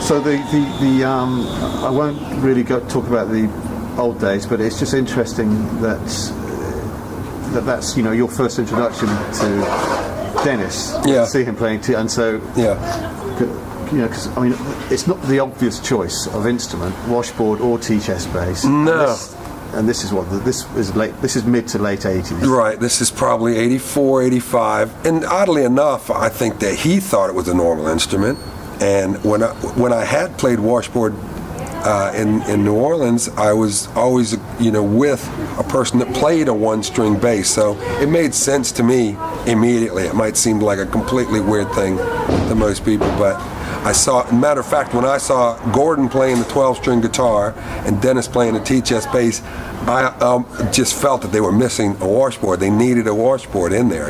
So I won't really talk about the old days, but it's just interesting that's your first introduction to Dennis. Yeah. See him playing and so because I mean it's not the obvious choice of instrument, washboard or tea-chest bass. No. And this is this is mid to late 80s. Right, this is probably 84, 85. And oddly enough, I think that he thought it was a normal instrument. And when I had played washboard in New Orleans, I was always, with a person that played a one-string bass. So it made sense to me immediately. It might seem like a completely weird thing to most people, but matter of fact, when I saw Gordon playing the 12-string guitar and Dennis playing the tea-chest bass, I just felt that they were missing a washboard. They needed a washboard in there,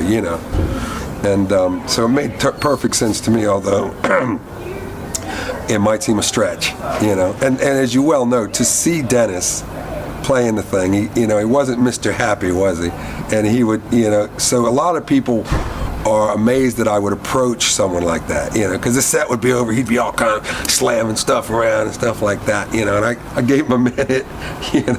And so it made perfect sense to me, although it might seem a stretch, And as you well know, to see Dennis playing the thing, he wasn't Mr. Happy, was he? And he would, so a lot of people are amazed that I would approach someone like that, because the set would be over, he'd be all kind of slamming stuff around and stuff like that, and I gave him a minute,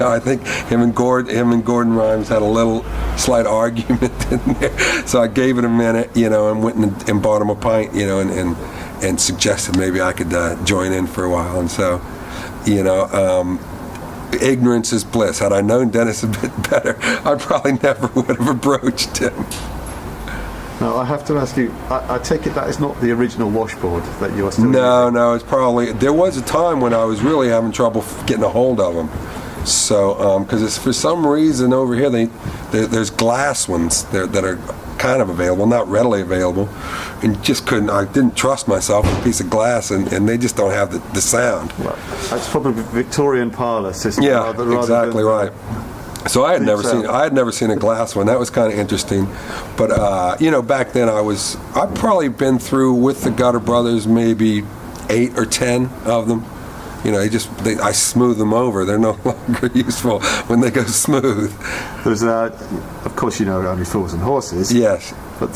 I think him and Gordon Rhymes had a little slight argument in there, so I gave it a minute, and went and bought him a pint, and suggested maybe I could join in for a while, and so, ignorance is bliss. Had I known Dennis a bit better, I probably never would have approached him. Now, I have to ask you, I take it that is not the original washboard that you are still using? No, it's probably, there was a time when I was really having trouble getting a hold of them. So, because for some reason over here, there's glass ones that are kind of available, not readily available, and I didn't trust myself with a piece of glass, and they just don't have the sound. Well, that's probably Victorian parlour system. Yeah, exactly right. So I had never seen a glass one. That was kind of interesting, but back then I'd probably been through with the Gutter Brothers maybe 8 or 10 of them. I smooth them over. They're no longer useful when they go smooth. There's of course only Fools and Horses. Yes. But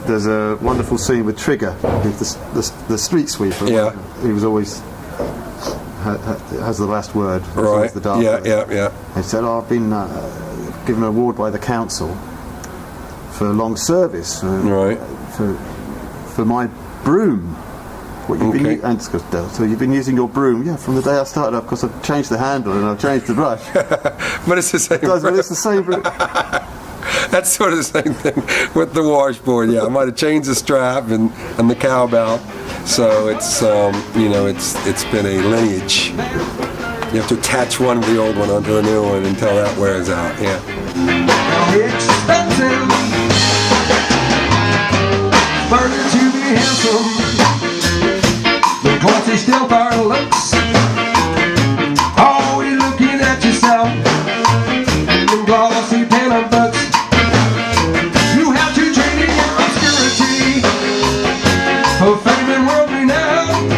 there's a wonderful scene with Trigger, the street sweeper. Yeah. He was always has the last word. Right. The dark word. Yeah. He said, I've been given an award by the council for long service. Right. For my broom. So you've been using your broom, from the day I started up, because I've changed the handle and I've changed the brush. But it's the same. But it's the same broom. That's sort of the same thing with the washboard. Yeah, I might have changed the strap and the cowbell. So it's it's been a lineage. You have to attach one to the old one onto the new one until that wears out. Yeah. Expensive, burden to be handsome. The glossy still bar looks. Always looking at yourself. In glossy pen and books. You have to trade in your obscurity for fame and world renown.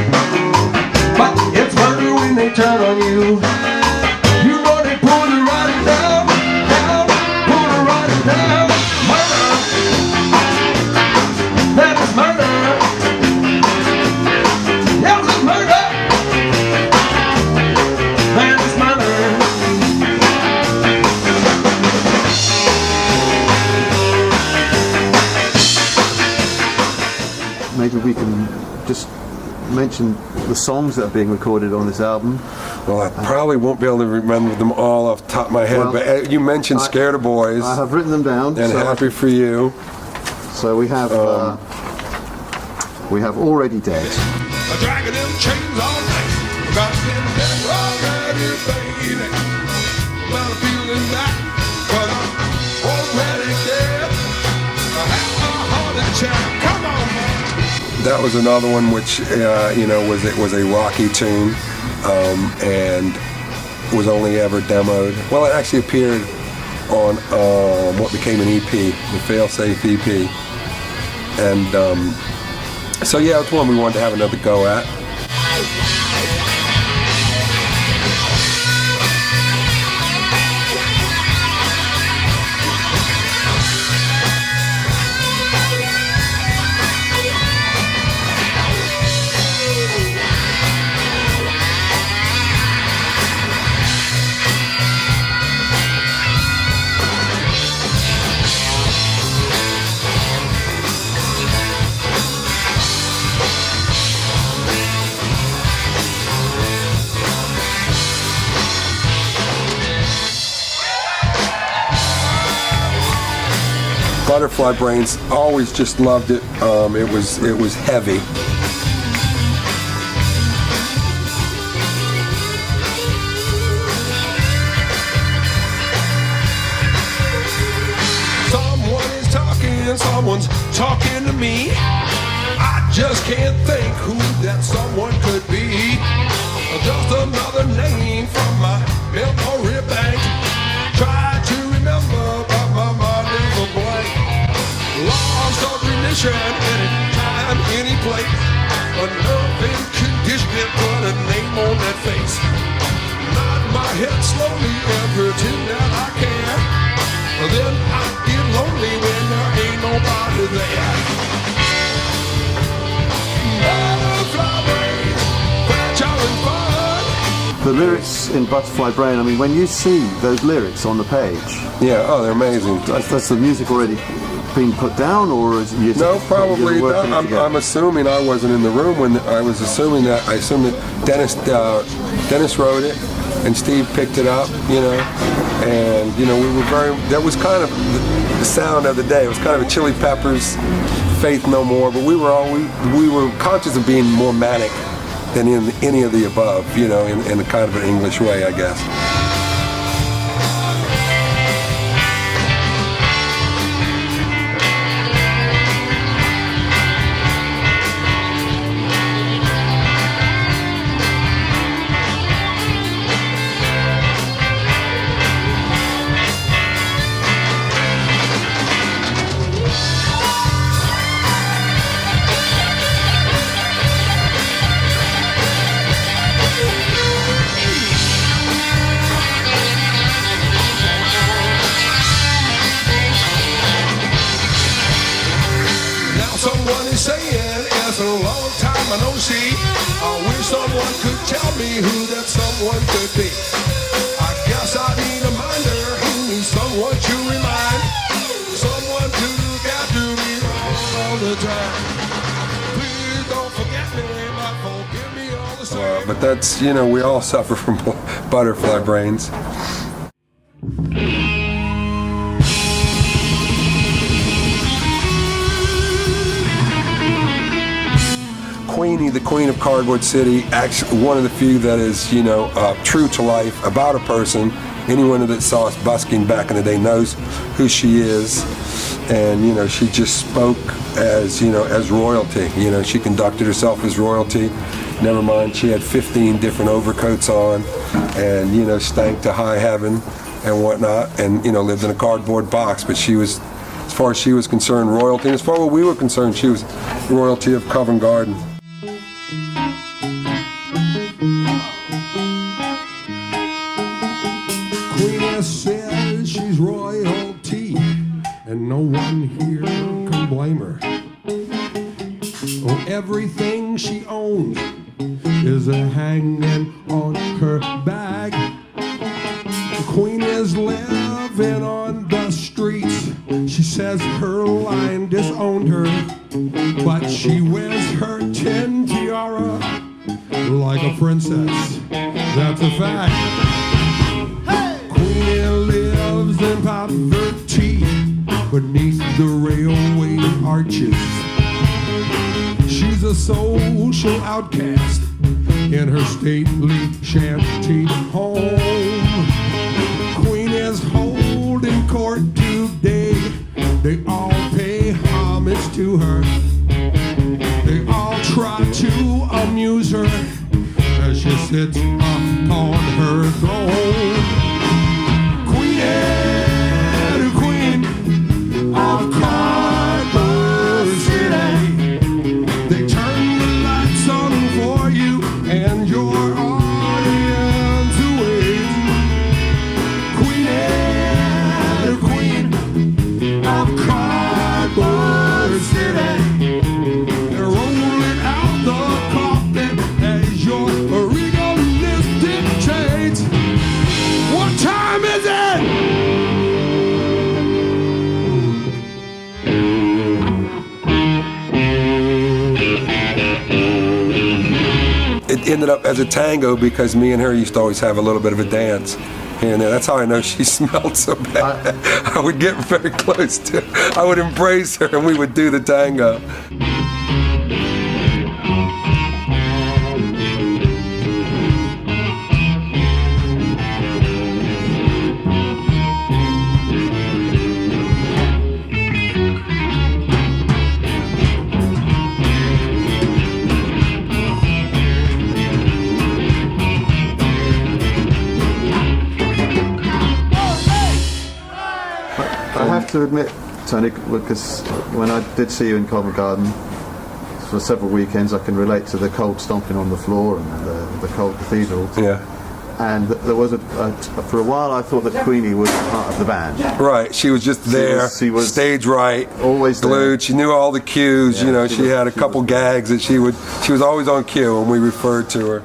But it's murder when they turn on you. You know they pull the writing down, pull the writing down. Murder. That is murder. Yes, it's murder. That is murder. Maybe we can just mention the songs that are being recorded on this album. Well, I probably won't be able to remember them all off the top of my head, but you mentioned Scared of Boys. I have written them down. And Happy for You. So we have Already Dead. A dragging them chains all night. Got them dead already, baby. Well, I'm feeling that, but I'm already dead. I have a heart attack. Come on, man. That was another one which was a rocky tune, and was only ever demoed. Well, it actually appeared on what became an EP, the Failsafe EP, and so yeah, it's one we wanted to have another go at. Butterfly Brains, always just loved it. It was heavy. Someone is talking, someone's talking to me. I just can't think who that someone could be. Just another name from my memory bank. Try to remember, but my mind is a blank. Lost of remission, anytime, any place. A nerve condition, put a name on that face. Nod my head slowly and pretend that I care. Then I get lonely when there ain't nobody there. Butterfly brain, fragile and fun. The lyrics in Butterfly Brain, I mean, when you see those lyrics on the page, Yeah, oh, they're amazing. that's the music already been put down, or is you No, probably. you're working it I'm together? assuming I wasn't in the room when I assumed that Dennis wrote it and Steve picked it up, and we were that was kind of the sound of the day. It was kind of a Chili Peppers, Faith No More, but we were conscious of being more manic than in any of the above, in a kind of an English way, I guess. Someone is saying it's a long time I no see. I wish someone could tell me who that someone could be. I guess I need a minder who needs someone to remind, someone to look after me all the time. Please don't forget me, but forgive me all the same. But that's, we all suffer from butterfly brains. Queenie, the Queen of Cardboard City, actually one of the few that is, true to life about a person. Anyone that saw us busking back in the day knows who she is, and she just spoke as royalty. She conducted herself as royalty. Never mind, she had 15 different overcoats on, and stank to high heaven and whatnot, and lived in a cardboard box. But she was, as far as she was concerned, royalty. And as far as we were concerned, she was royalty of Covent Garden. Queenie says she's royalty, and no one here can blame her. Oh, everything she owns is a hanging on her bag. The Queen is living on the streets. She says her line disowned her, but she wears her tin tiara like a princess. That's a fact. Queenie lives in poverty beneath the railway arches. She's a social outcast in her stately shanty home. Queen is holding court today. They all pay homage to her. They all try to amuse her as she sits upon her throne. Queen of Cardboard City. They turn the lights on for you and your audience awaits. Queen of Cardboard City. They're rolling out the coffin as your regal list dictates. What time is it? It ended up as a tango because me and her used to always have a little bit of a dance. here and there. That's how I know she smelled so bad. I would get very close to her. I would embrace her and we would do the tango. I have to admit, Tony, because when I did see you in Covent Garden for several weekends, I can relate to the cold stomping on the floor and the cold cathedral. Yeah. And there was for a while I thought that Queenie was part of the band. Right, she was just there, she was stage right, always glued. there. She knew all the cues. Yeah, you know, she she was- had a she couple was- gags that she was always on cue, and we referred to her.